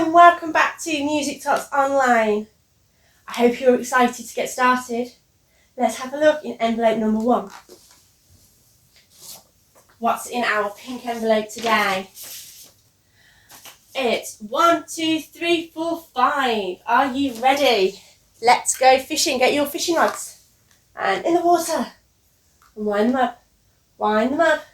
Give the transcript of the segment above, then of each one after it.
and welcome back to Music Tots Online. I hope you're excited to get started. Let's have a look in envelope number 1. What's in our pink envelope today? It's 1, 2, 3, 4, 5. Are you ready? Let's go fishing. Get your fishing rods and in the water. And wind them up. Wind them up.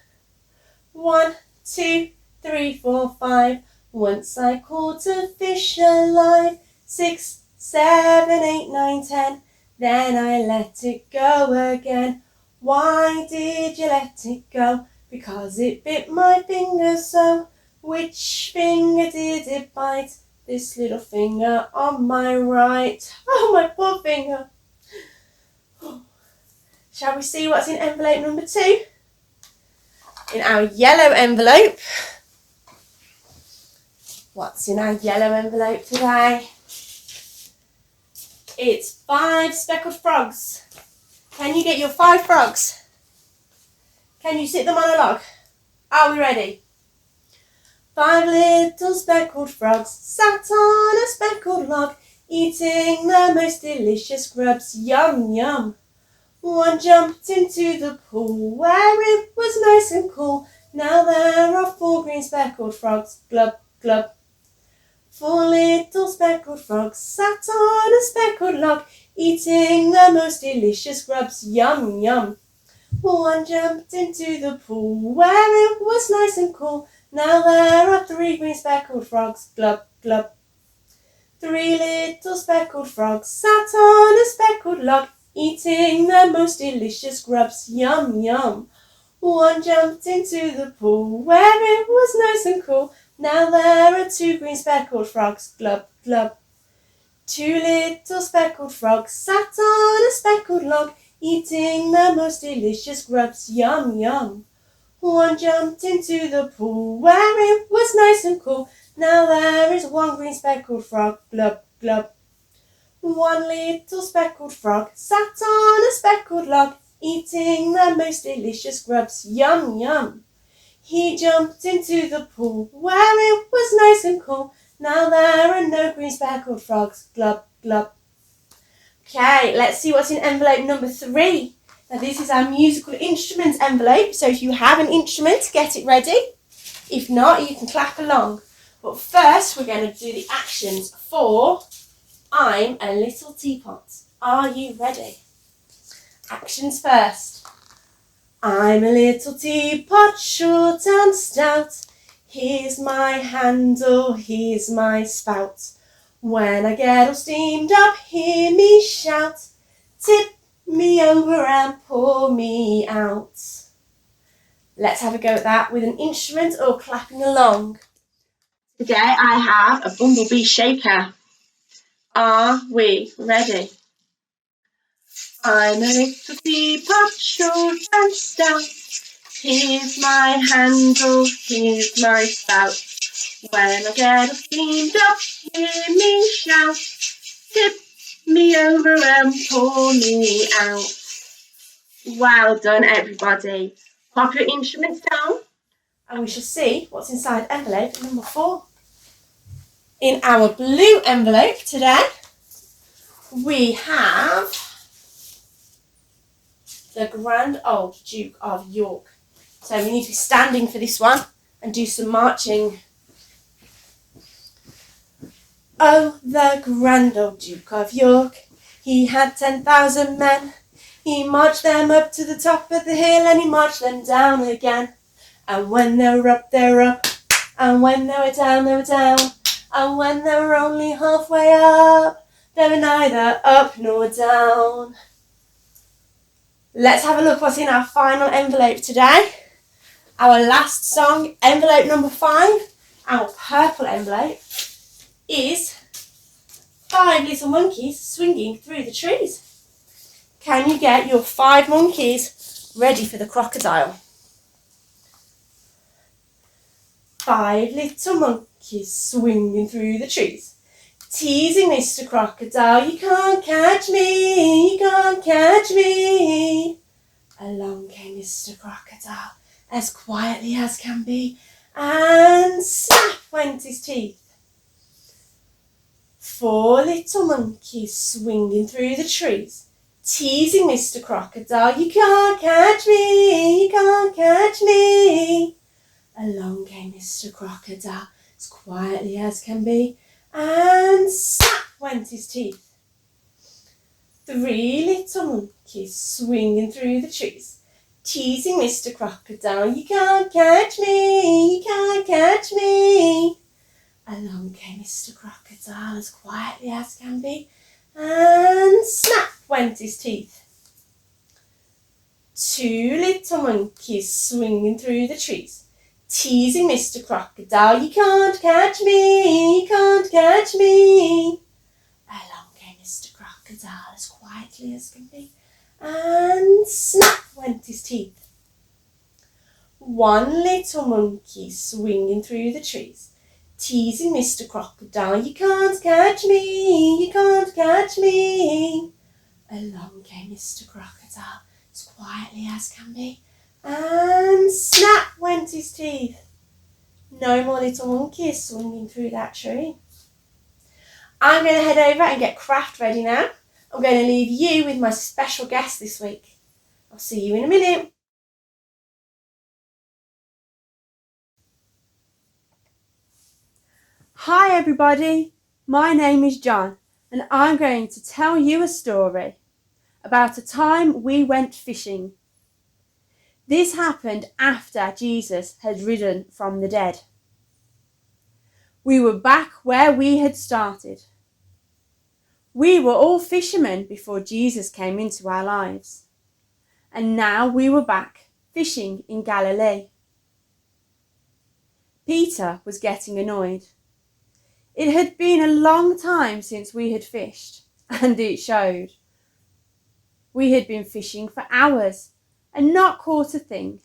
1, 2, 3, 4, 5. Once I caught a fish alive. 6, 7, 8, 9, 10. Then I let it go again. Why did you let it go? Because it bit my finger so. Which finger did it bite? This little finger on my right. Oh, my poor finger. Shall we see what's in envelope number 2? In our yellow envelope. What's in our yellow envelope today? It's 5 speckled frogs. Can you get your 5 frogs? Can you sit them on a log? Are we ready? 5 little speckled frogs sat on a speckled log, eating the most delicious grubs. Yum, yum. One jumped into the pool where it was nice and cool. Now there are 4 green speckled frogs. Glub, glub. 4 little speckled frogs sat on a speckled log, eating the most delicious grubs. Yum, yum. One jumped into the pool where it was nice and cool. Now there are 3 green speckled frogs. Glub, glub. 3 little speckled frogs sat on a speckled log, eating the most delicious grubs. Yum, yum. One jumped into the pool where it was nice and cool. Now there are 2 green speckled frogs. Glub, glub. 2 little speckled frogs sat on a speckled log, eating the most delicious grubs. Yum, yum. One jumped into the pool where it was nice and cool. Now there is 1 green speckled frog. Glub, glub. 1 little speckled frog sat on a speckled log, eating the most delicious grubs. Yum, yum. He jumped into the pool where it was nice and cool. Now there are no green speckled frogs. Glub, glub. Okay, let's see what's in envelope number 3. Now this is our musical instruments envelope, so if you have an instrument, get it ready. If not, you can clap along. But first, we're going to do the actions for I'm a Little Teapot. Are you ready? Actions first. I'm a little teapot, short and stout. Here's my handle, here's my spout. When I get all steamed up, hear me shout. Tip me over and pour me out. Let's have a go at that with an instrument or clapping along. Today I have a bumblebee shaker. Are we ready? I'm a little teapot, short and stout. Here's my handle, here's my spout. When I get all steamed up, hear me shout. Tip me over and pour me out. Well done, everybody. Pop your instruments down and we shall see what's inside envelope number 4. In our blue envelope today, we have the Grand Old Duke of York. So we need to be standing for this one and do some marching. Oh, the Grand Old Duke of York, he had 10,000 men. He marched them up to the top of the hill and he marched them down again. And when they were up, they were up. And when they were down, they were down. And when they were only halfway up, they were neither up nor down. Let's have a look what's in our final envelope today. Our last song, envelope number 5, our purple envelope, is 5 little monkeys swinging through the trees. Can you get your 5 monkeys ready for the crocodile? 5 little monkeys swinging through the trees, teasing Mr. Crocodile. You can't catch me, you can't catch me. Along came Mr. Crocodile, as quietly as can be, and snap went his teeth. 4 little monkeys swinging through the trees, teasing Mr. Crocodile. You can't catch me, you can't catch me. Along came Mr. Crocodile, as quietly as can be, and snap went his teeth. 3 little monkeys swinging through the trees, teasing Mr. Crocodile. You can't catch me, you can't catch me. Along came Mr. Crocodile, as quietly as can be, and snap went his teeth. 2 little monkeys swinging through the trees, teasing Mr. Crocodile. You can't catch me, you can't catch me. Along came Mr. Crocodile, as quietly as can be, and snap went his teeth. 1 little monkey swinging through the trees, teasing Mr. Crocodile. You can't catch me, you can't catch me. Along came Mr. Crocodile, as quietly as can be, and snap went his teeth. No more little monkeys swinging through that tree. I'm going to head over and get craft ready now. I'm going to leave you with my special guest this week. I'll see you in a minute. Hi everybody, my name is John and I'm going to tell you a story about a time we went fishing. This happened after Jesus had risen from the dead. We were back where we had started. We were all fishermen before Jesus came into our lives. And now we were back fishing in Galilee. Peter was getting annoyed. It had been a long time since we had fished, and it showed. We had been fishing for hours and not caught a thing.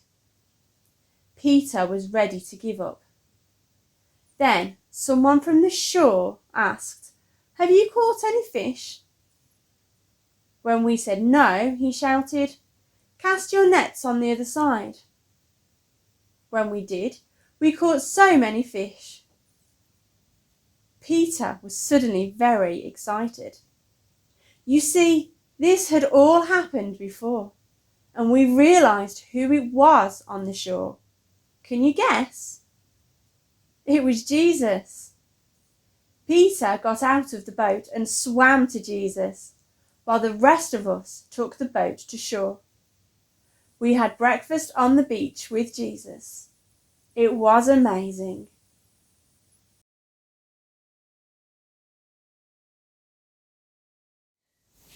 Peter was ready to give up. Then someone from the shore asked, "Have you caught any fish?" When we said no, he shouted, "Cast your nets on the other side." When we did, we caught so many fish. Peter was suddenly very excited. You see, this had all happened before, and we realised who it was on the shore. Can you guess? It was Jesus. Peter got out of the boat and swam to Jesus, while the rest of us took the boat to shore. We had breakfast on the beach with Jesus. It was amazing.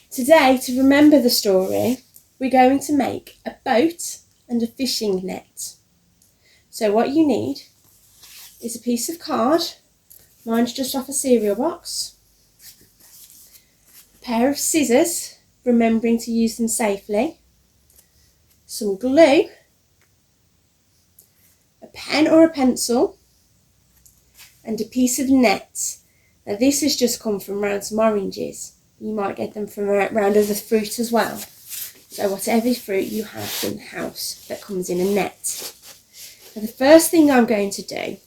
Today, to remember the story, we're going to make a boat and a fishing net. So what you need is a piece of card. Mine's just off a cereal box. A pair of scissors, remembering to use them safely. Some glue. A pen or a pencil. And a piece of net. Now this has just come from around some oranges. You might get them from around other fruit as well. So whatever fruit you have in the house that comes in a net. Now the first thing I'm going to do,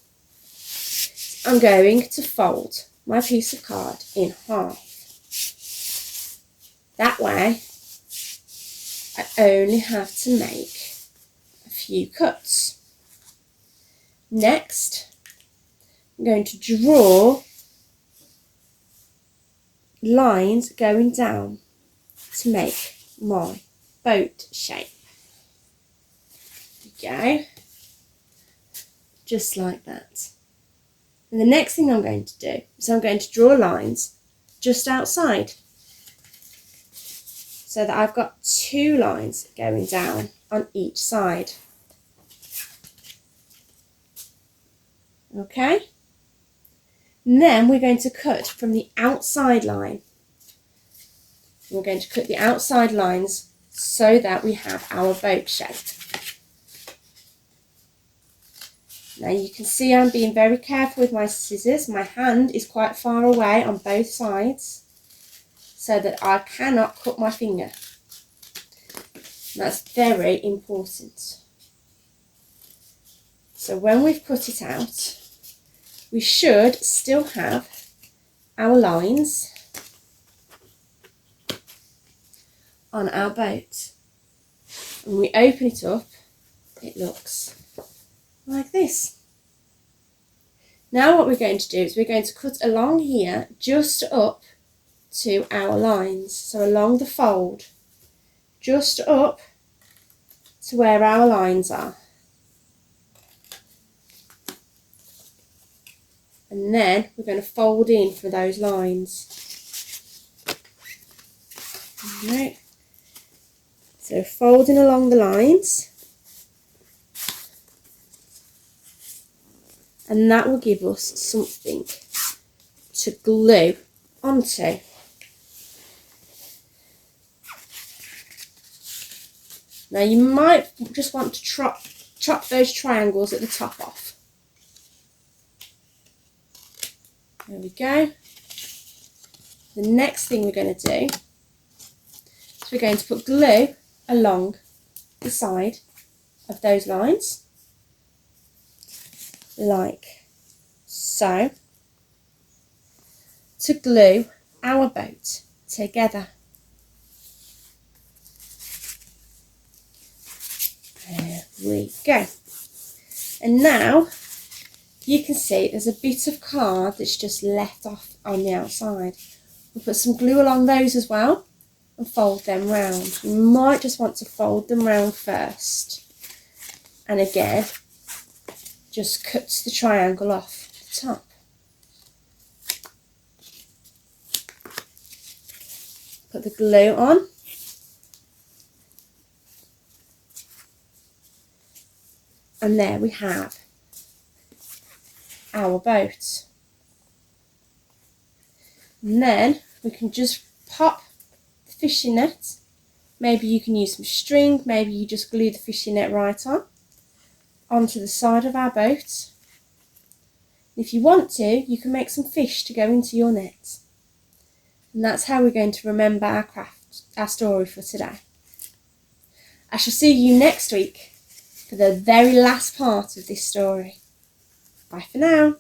I'm going to fold my piece of card in half. That way, I only have to make a few cuts. Next, I'm going to draw lines going down to make my boat shape. There we go. Just like that. And the next thing I'm going to do is I'm going to draw lines just outside so that I've got 2 lines going down on each side. Okay? And then we're going to cut from the outside line. We're going to cut the outside lines so that we have our boat shape. Now you can see I'm being very careful with my scissors. My hand is quite far away on both sides so that I cannot cut my finger. That's very important. So when we've cut it out, we should still have our lines on our boat. When we open it up, it looks like this. Now what we're going to do is we're going to cut along here just up to our lines. So along the fold, just up to where our lines are. And then we're going to fold in for those lines. Right. So folding along the lines. And that will give us something to glue onto. Now you might just want to chop those triangles at the top off. There we go. The next thing we're going to do is we're going to put glue along the side of those lines, like so, to glue our boat together. There we go. And now you can see there's a bit of card that's just left off on the outside. We'll put some glue along those as well and fold them round. You might just want to fold them round first. And again, just cuts the triangle off the top. Put the glue on. And there we have our boat. And then we can just pop the fishing net. Maybe you can use some string, maybe you just glue the fishing net right on onto the side of our boat. If you want to, you can make some fish to go into your net. And that's how we're going to remember our craft, our story for today. I shall see you next week for the very last part of this story. Bye for now.